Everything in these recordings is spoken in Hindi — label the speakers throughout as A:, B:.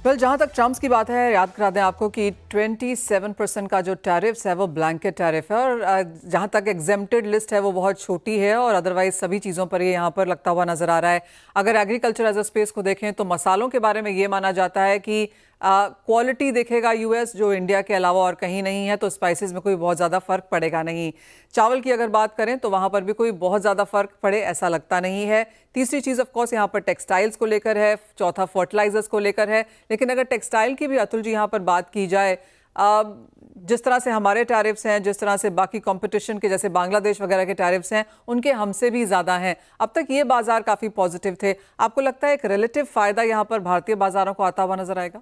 A: वेल जहाँ तक ट्रम्प्स की बात है, याद करा दें आपको कि 27% का जो टैरिफ्स है वो ब्लैंकेट टैरिफ है और जहाँ तक एग्जेम्प्टेड लिस्ट है वो बहुत छोटी है और अदरवाइज सभी चीज़ों पर ये यहाँ पर लगता हुआ नजर आ रहा है। अगर एग्रीकल्चर एज अ स्पेस को देखें तो मसालों के बारे में ये माना जाता है कि क्वालिटी देखेगा यूएस जो इंडिया के अलावा और कहीं नहीं है, तो स्पाइसेस में कोई बहुत ज़्यादा फर्क पड़ेगा नहीं। चावल की अगर बात करें तो वहाँ पर भी कोई बहुत ज़्यादा फर्क पड़े ऐसा लगता नहीं है। तीसरी चीज़ ऑफ कोर्स यहाँ पर टेक्सटाइल्स को लेकर है, चौथा फर्टिलाइजर्स को लेकर है। लेकिन अगर टेक्सटाइल की भी अतुल जी यहाँ पर बात की जाए, जिस तरह से हमारे टैरिफ्स हैं, जिस तरह से बाकी कंपटीशन के जैसे बांग्लादेश वगैरह के टैरिफ्स हैं, उनके हमसे भी ज़्यादा हैं। अब तक ये बाजार काफ़ी पॉजिटिव थे। आपको लगता है एक रिलेटिव फ़ायदा यहाँ पर भारतीय बाजारों को आता हुआ नजर आएगा?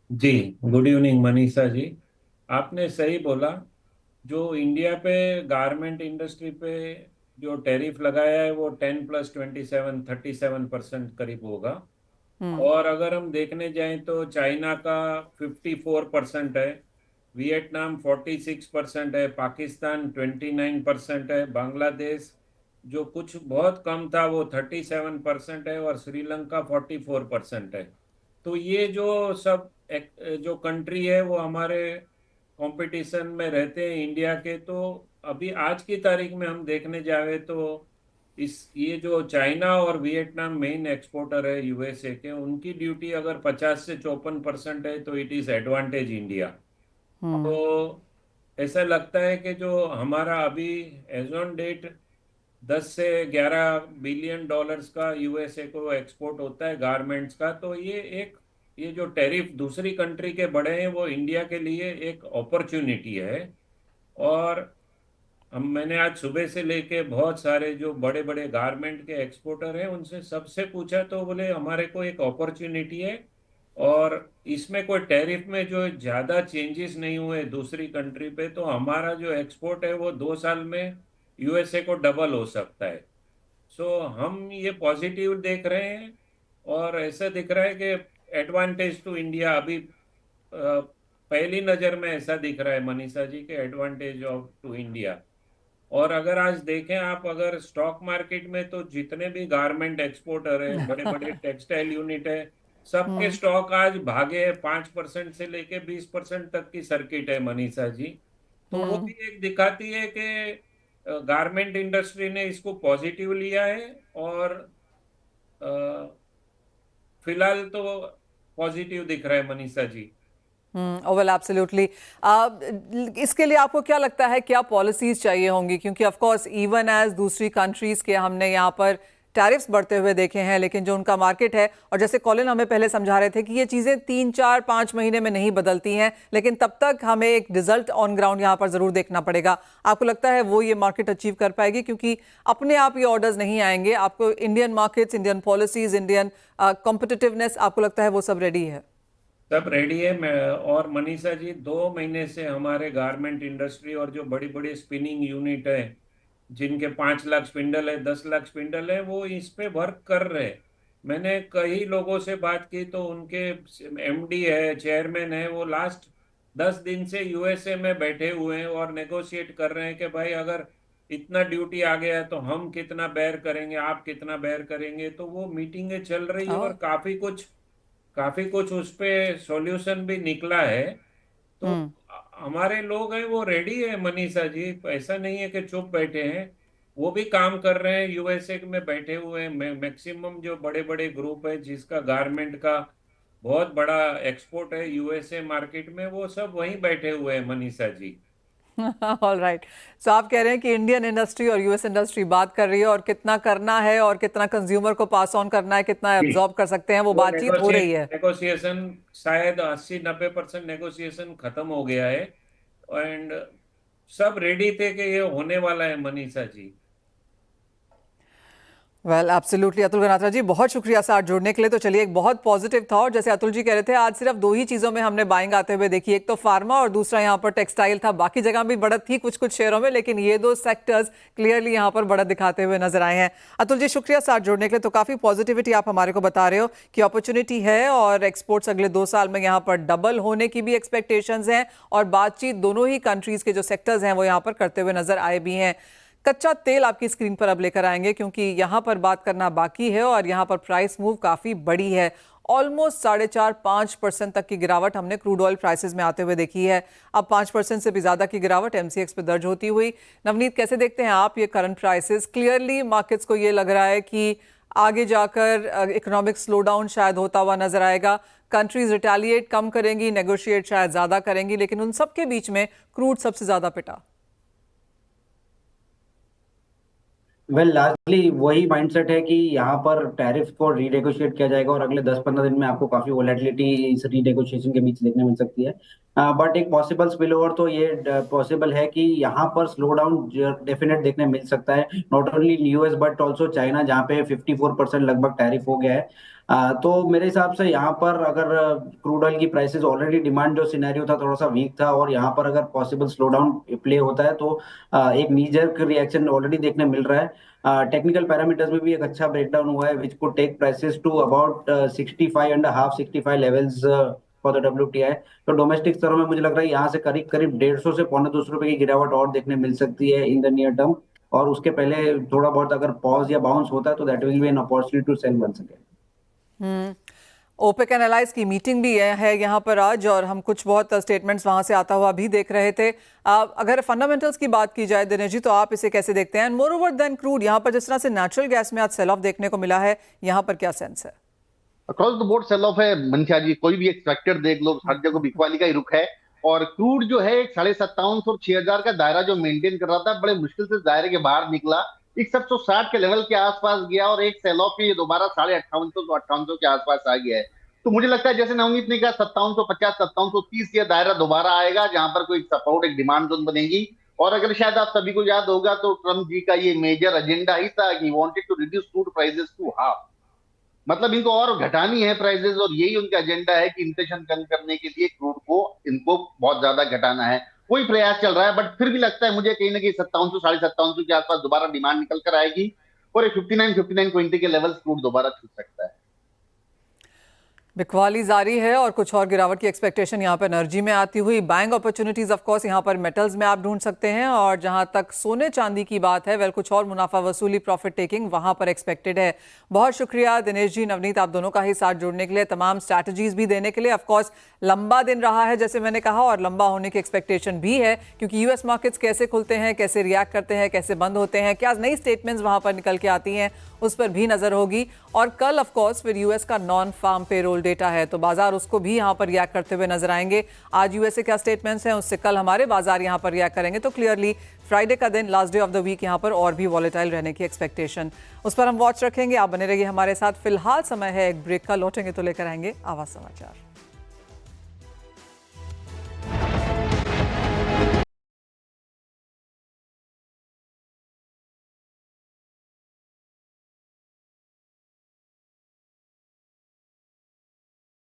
B: जी, गुड इवनिंग मनीषा जी। आपने सही बोला। जो इंडिया पे गारमेंट इंडस्ट्री पे जो टैरिफ लगाया है वो 10+27 37% करीब होगा।
A: हम्म।
B: और अगर हम देखने जाएं तो चाइना का 54% है, वियतनाम 46% है, पाकिस्तान 29% है, बांग्लादेश जो कुछ बहुत कम था वो 37% है और श्रीलंका 44% है। तो ये जो सब जो कंट्री है वो हमारे कंपटीशन में रहते हैं इंडिया के। तो अभी आज की तारीख में हम देखने जावे तो इस ये जो चाइना और वियतनाम मेन एक्सपोर्टर है यूएसए के, उनकी ड्यूटी अगर 50 से 54% है तो इट इज एडवांटेज इंडिया।
A: हम्म।
B: तो ऐसा लगता है कि जो हमारा अभी एज ऑन डेट 10 से 11 बिलियन डॉलर्स का यूएसए को एक्सपोर्ट होता है गारमेंट्स का, तो ये जो टैरिफ दूसरी कंट्री के बढ़े हैं वो इंडिया के लिए एक अपॉर्चुनिटी है। और मैंने आज सुबह से लेके बहुत सारे जो बड़े बड़े गारमेंट के एक्सपोर्टर हैं उनसे सबसे पूछा तो बोले हमारे को एक अपॉर्चुनिटी है। और इसमें कोई टैरिफ में जो ज़्यादा चेंजेस नहीं हुए दूसरी कंट्री पे, तो हमारा जो एक्सपोर्ट है वो 2 साल में यूएसए को डबल हो सकता है। सो हम ये पॉजिटिव देख रहे हैं। और ऐसा दिख रहा है कि एडवांटेज टू इंडिया अभी पहली नज़र में ऐसा दिख रहा है मनीषा जी के एडवांटेज ऑफ टू इंडिया। और अगर आज देखें आप अगर स्टॉक मार्केट में तो जितने भी गारमेंट एक्सपोर्टर है, बड़े बड़े टेक्सटाइल यूनिट है, सबके
A: हम्म।
B: स्टॉक आज भागे हैं। 5% से लेके 20% तक की सर्किट है मनीषा जी। तो वो
A: हम्म।
B: भी एक दिखाती है कि गारमेंट इंडस्ट्री ने इसको पॉजिटिव लिया है। और अ, फिलहाल तो पॉजिटिव दिख रहा है मनीषा जी।
A: Well absolutely. इसके लिए आपको क्या लगता है, क्या पॉलिसीज चाहिए होंगी? क्योंकि ऑफ कोर्स इवन एज दूसरी कंट्रीज के हमने यहाँ पर टैरिफ्स बढ़ते हुए देखे हैं, लेकिन जो उनका मार्केट है, और जैसे कॉलिन हमें पहले समझा रहे थे कि ये चीज़ें 3 4 5 महीने में नहीं बदलती हैं, लेकिन तब तक हमें एक रिजल्ट ऑन ग्राउंड यहाँ पर ज़रूर देखना पड़ेगा। आपको लगता है वो ये मार्केट अचीव कर पाएगी? क्योंकि अपने आप ये ऑर्डर्स नहीं आएंगे, आपको Indian markets, Indian policies, Indian competitiveness, आपको लगता है वो सब रेडी है?
B: सब रेडी है। मैं और मनीषा जी 2 महीने से हमारे गारमेंट इंडस्ट्री और जो बड़ी बड़ी स्पिनिंग यूनिट है जिनके 5 लाख स्पिंडल है, 10 लाख स्पिंडल है, वो इस पे वर्क कर रहे हैं। मैंने कई लोगों से बात की तो उनके एमडी है, चेयरमैन है, वो लास्ट 10 दिन से यूएसए में बैठे हुए हैं और नेगोशिएट कर रहे हैं कि भाई अगर इतना ड्यूटी आ गया है तो हम कितना बेयर करेंगे, आप कितना बेयर करेंगे। तो वो मीटिंगें चल रही है और काफी कुछ उस पे सॉल्यूशन भी निकला है। तो
A: हम्म।
B: हमारे लोग हैं वो रेडी है मनीषा जी, ऐसा नहीं है कि चुप बैठे हैं। वो भी काम कर रहे हैं, यूएसए में बैठे हुए हैं। मैक्सिमम जो बड़े बड़े ग्रुप है जिसका गारमेंट का बहुत बड़ा एक्सपोर्ट है यूएसए मार्केट में, वो सब वहीं बैठे हुए हैं Manisha ji.
A: All right. So आप कह रहे हैं कि इंडियन इंडस्ट्री और यूएस इंडस्ट्री बात कर रही है और कितना करना है और कितना कंज्यूमर को पास ऑन करना है, कितना
B: जी,
A: एब्जॉर्ब कर सकते हैं, वो
B: वो
A: बातचीत हो रही है।
B: नेगोशिएशन शायद 80 90% नेगोशिएशन खत्म हो गया है। एंड सब रेडी थे कि ये होने वाला है मनीषा जी।
A: वेल एब्सोल्युटली अतुल गनात्रा जी, बहुत शुक्रिया साथ जुड़ने के लिए। तो चलिए, एक बहुत पॉजिटिव था, और जैसे अतुल जी कह रहे थे, आज सिर्फ दो ही चीज़ों में हमने बाइंग आते हुए देखी, एक तो फार्मा और दूसरा यहाँ पर टेक्सटाइल था। बाकी जगह भी बढ़त थी कुछ कुछ शेयरों में, लेकिन ये दो सेक्टर्स क्लियरली यहाँ पर बढ़त दिखाते हुए नजर आए हैं। अतुल जी शुक्रिया साथ जुड़ने के लिए। तो काफ़ी पॉजिटिविटी आप हमारे को बता रहे हो कि अपॉर्चुनिटी है और एक्सपोर्ट्स अगले 2 साल में यहाँ पर डबल होने की भी एक्सपेक्टेशंस हैं, और बातचीत दोनों ही कंट्रीज़ के जो सेक्टर्स हैं वो यहाँ पर करते हुए नजर आए भी हैं। कच्चा तेल आपकी स्क्रीन पर अब लेकर आएंगे, क्योंकि यहाँ पर बात करना बाकी है और यहाँ पर प्राइस मूव काफ़ी बड़ी है। ऑलमोस्ट 4.5-5% तक की गिरावट हमने क्रूड ऑयल प्राइसेस में आते हुए देखी है। अब 5% से भी ज़्यादा की गिरावट MCX पे दर्ज होती हुई। नवनीत, कैसे देखते हैं आप ये करंट प्राइसेस? क्लियरली मार्केट्स को ये लग रहा है कि आगे जाकर इकोनॉमिक स्लो डाउन शायद होता हुआ नजर आएगा। कंट्रीज रिटेलिएट कम करेंगी, नेगोशिएट शायद ज़्यादा करेंगी, लेकिन उन सब के बीच में क्रूड सबसे ज़्यादा पिटा।
C: लार्जली वही माइंडसेट है कि यहाँ पर टैरिफ को रीनेगोशिएट किया जाएगा और अगले 10-15 दिन में आपको काफी वोलेटिलिटी इस रीनेगोशिएशन के बीच देखने मिल सकती है। बट एक पॉसिबल स्पिल ओवर तो ये पॉसिबल है कि यहाँ पर स्लो डाउन डेफिनेट देखने मिल सकता है, not only in US but also China, जहाँ पे 54% लगभग टैरिफ हो गया है। तो मेरे हिसाब से यहाँ पर अगर क्रूड ऑयल की प्राइसेस ऑलरेडी, डिमांड जो सिनेरियो था थोड़ा सा वीक था, और यहाँ पर अगर पॉसिबल स्लो डाउन प्ले होता है तो एक नीजर रिएक्शन ऑलरेडी देखने मिल रहा है। टेक्निकल पैरामीटर्स में भी एक अच्छा ब्रेकडाउन हुआ है which could take prices to about 65.5 65 levels for the WTI। तो डोमेस्टिक स्तरों में मुझे लग रहा है यहाँ से करीब करीब 150 से ₹1.25 की गिरावट और देखने मिल सकती है इन द नियर टर्म। और उसके पहले थोड़ा बहुत अगर पॉज या बाउंस होता है तो that will be an opportunity to sell once again.
A: OPEC एनालाइज की मीटिंग भी है यहाँ पर आज, और हम कुछ बहुत स्टेटमेंट्स वहां से आता हुआ भी देख रहे थे। अगर फंडामेंटल्स की बात की जाए दिनेश जी, तो आप इसे कैसे देखते हैं? And moreover than crude, यहाँ पर जिस तरह से नेचुरल गैस में आज सेल ऑफ देखने को मिला है, यहाँ पर क्या सेंस है?
D: Across the board sell off है मनीषा जी। कोई भी एक्सपेक्टेड देख लो, हर जगह बिकवाली का ही रुख है। और क्रूड जो है 5750 और 6000 का दायरा जो मेंटेन कर रहा था, बड़े मुश्किल से दायरे के बाहर निकला, 6160 के लेवल के आसपास गया और एक सेल ऑफ ये दोबारा 5850 के आसपास आ गया है। तो मुझे लगता है जैसे नवनीत ने कहा 5750 5730 का दायरा दोबारा आएगा, जहां पर कोई सपोर्ट, एक डिमांड जोन बनेगी। और अगर शायद आप सभी को याद होगा तो ट्रम्प जी का ये मेजर एजेंडा ही था कि wanted to reduce crude prices to half, मतलब इनको और घटानी है प्राइसेस, और यही उनका एजेंडा है कि इन्फ्लेशन कम करने के लिए क्रूड को इनको बहुत ज्यादा घटाना है। कोई प्रयास चल रहा है, बट फिर भी लगता है मुझे कहीं ना कहीं 5700 5750 के आसपास दोबारा डिमांड निकल कर आएगी और 59-59-20 के लेवल्स क्रूड दोबारा छू सकता है।
A: बिकवाली जारी है और कुछ और गिरावट की एक्सपेक्टेशन यहाँ पर एनर्जी में आती हुई। बाइंग अपॉर्चुनिटीज ऑफ कोर्स यहाँ पर मेटल्स में आप ढूंढ सकते हैं, और जहाँ तक सोने चांदी की बात है, वेल कुछ और मुनाफा वसूली, प्रॉफिट टेकिंग वहाँ पर एक्सपेक्टेड है। बहुत शुक्रिया दिनेश जी, नवनीत, आप दोनों का ही साथ जुड़ने के लिए, तमाम स्ट्रैटेजीज भी देने के लिए। ऑफकोर्स लंबा दिन रहा है जैसे मैंने कहा, और लंबा होने की एक्सपेक्टेशन भी है, क्योंकि यूएस मार्केट्स कैसे खुलते हैं, कैसे रिएक्ट करते हैं, कैसे बंद होते हैं, क्या नई स्टेटमेंट्स वहाँ पर निकल के आती हैं, उस पर भी नजर होगी। और कल ऑफ कोर्स फिर यूएस का नॉन फार्म पेरोल डेटा है, तो बाजार उसको भी यहाँ पर रिएक्ट करते हुए नजर आएंगे। आज यूएस के क्या स्टेटमेंट्स हैं, उससे कल हमारे बाजार यहाँ पर रिएक्ट करेंगे। तो क्लियरली फ्राइडे का दिन, last day of the week, यहाँ पर और भी वॉलेटाइल रहने की एक्सपेक्टेशन, उस पर हम वॉच रखेंगे। आप बने रहिए हमारे साथ। फिलहाल समय है एक ब्रेक का, लौटेंगे तो लेकर आएंगे आवाज समाचार।